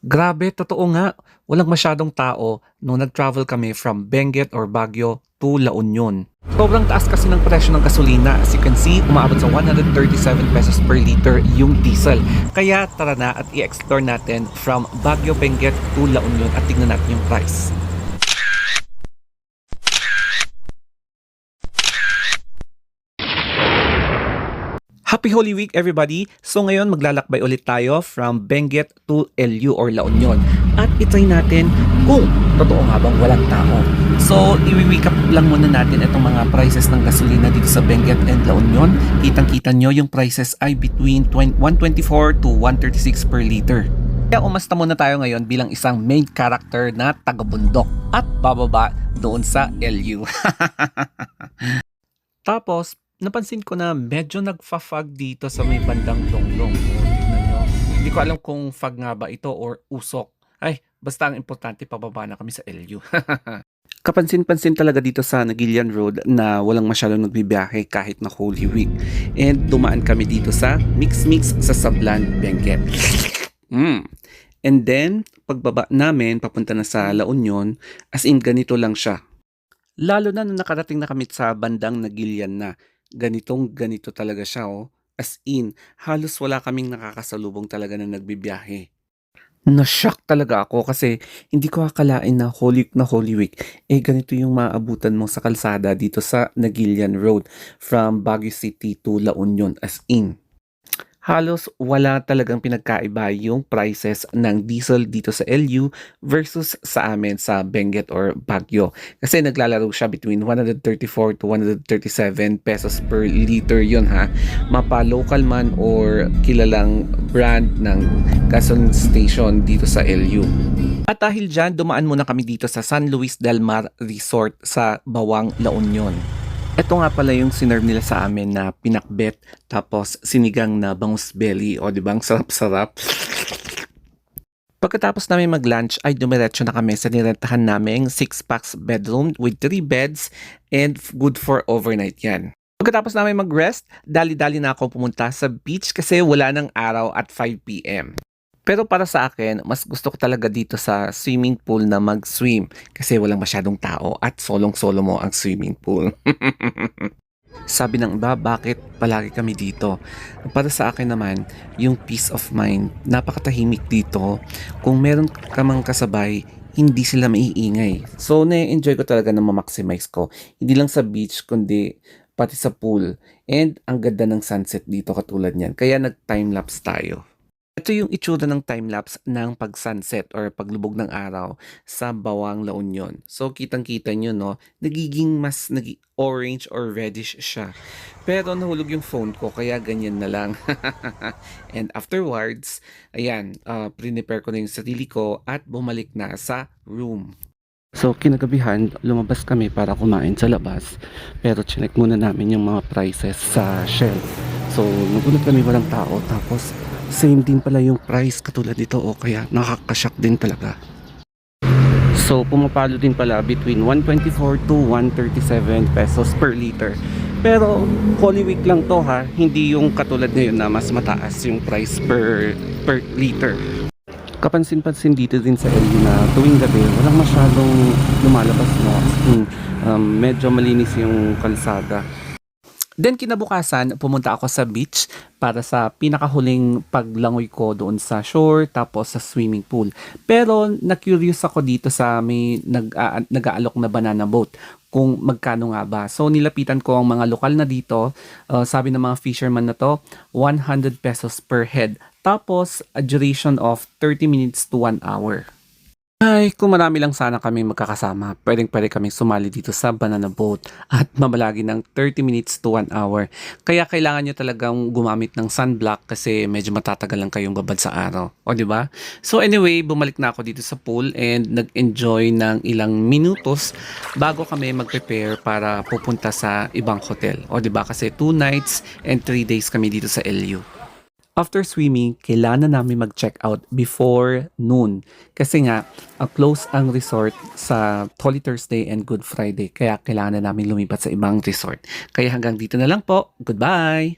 Grabe, totoo nga. Walang masyadong tao nung nag-travel kami from Benguet or Baguio to La Union. Sobrang taas kasi ng presyo ng gasolina. As you can see, umaabot sa 137 pesos per liter yung diesel. Kaya tara na at i-explore natin from Baguio, Benguet to La Union at tingnan natin yung price. Happy Holy Week everybody! So ngayon maglalakbay ulit tayo from Benguet to LU or La Union. At itry natin kung totoo nga bang walang tao. So i-recap lang muna natin itong mga prices ng gasolina dito sa Benguet and La Union. Kitang-kita nyo yung prices ay between 124 to 136 per liter. Kaya umasta muna tayo ngayon bilang isang main character na taga-bundok at bababa doon sa LU. Tapos napansin ko na medyo nagfa-fog dito sa may bandang Donglong. Tignan nyo. Hindi ko alam kung fog nga ba ito or usok. Ay, basta ang importante pababa na kami sa LU. Kapansin-pansin talaga dito sa Nagilian Road na walang masyadong nagbibiyahe kahit na Holy Week. And dumaan kami dito sa Mix-Mix sa Sablan, Benguet. And then, pagbaba namin, papunta na sa La Union, as in ganito lang siya. Lalo na nung nakarating na kami sa bandang Nagilian na. Ganito talaga siya As in, halos wala kaming nakakasalubong talaga na nagbibiyahe. Na-shock talaga ako kasi hindi ko akalain na Holy Week, ganito yung maabutan mo sa kalsada dito sa Nagilian Road from Baguio City to La Union as in. Halos wala talagang pinagkaiba yung prices ng diesel dito sa LU versus sa amin sa Benguet or Baguio. Kasi naglalaro siya between 134 to 137 pesos per liter yun ha. Mapa local man or kilalang brand ng gasoline station dito sa LU. At dahil dyan, dumaan muna kami dito sa San Luis del Mar Resort sa Bawang, La Union. Ito nga pala yung sinerve nila sa amin na pinakbet tapos sinigang na bangus belly o di ba ang sarap-sarap. Pagkatapos namin mag-lunch ay dumiretso na kami sa nirentahan naming 6-packs bedroom with 3 beds and good for overnight yan. Pagkatapos namin mag-rest, dali-dali na ako pumunta sa beach kasi wala ng araw at 5 PM. Pero para sa akin, mas gusto ko talaga dito sa swimming pool na mag-swim kasi walang masyadong tao at solong-solo mo ang swimming pool. Sabi ng iba, bakit palagi kami dito? Para sa akin naman, yung peace of mind, napakatahimik dito. Kung meron ka mang kasabay, hindi sila maiingay. So, na-enjoy ko talaga na ma-maximize ko. Hindi lang sa beach, kundi pati sa pool. And ang ganda ng sunset dito katulad niyan. Kaya nag-time-lapse tayo. Ito yung itsura ng time-lapse ng pag-sunset or paglubog ng araw sa Bawang, La Union. So, kitang-kita nyo, no? Nagiging mas orange or reddish siya. Pero nahulog yung phone ko, kaya ganyan na lang. And afterwards, ayan, prepare ko na yung sarili ko at bumalik na sa room. So, kinagabihan, lumabas kami para kumain sa labas. Pero chinek muna namin yung mga prices sa shelf. So, nagulat kami walang tao. Tapos, same din pala yung price katulad dito kaya nakakashock din talaga. So pumapalo din pala between 124 to 137 pesos per liter. Pero Holy Week lang to ha, hindi yung katulad ngayon na mas mataas yung price per liter. Kapansin-pansin dito din sa LU na tuwing gabi walang masyadong lumalabas medyo malinis yung kalsada. Then kinabukasan, pumunta ako sa beach para sa pinakahuling paglangoy ko doon sa shore tapos sa swimming pool. Pero na-curious ako dito sa may nag-aalok na banana boat kung magkano nga ba. So nilapitan ko ang mga lokal na dito. Sabi ng mga fisherman na to, 100 pesos per head. Tapos a duration of 30 minutes to 1 hour. Ay, kung marami lang sana kami magkakasama, pwedeng-pwede kami sumali dito sa banana boat at mamalagi ng 30 minutes to 1 hour. Kaya kailangan nyo talagang gumamit ng sunblock kasi medyo matatagal lang kayong babad sa araw. O, di ba? So anyway, bumalik na ako dito sa pool and nag-enjoy ng ilang minutos bago kami mag-prepare para pupunta sa ibang hotel. O, di ba? Kasi 2 nights and 3 days kami dito sa LU. After swimming, kailangan na namin mag-check out before noon. Kasi nga, close ang resort sa Holy Thursday and Good Friday. Kaya kailangan na namin lumipat sa ibang resort. Kaya hanggang dito na lang po. Goodbye!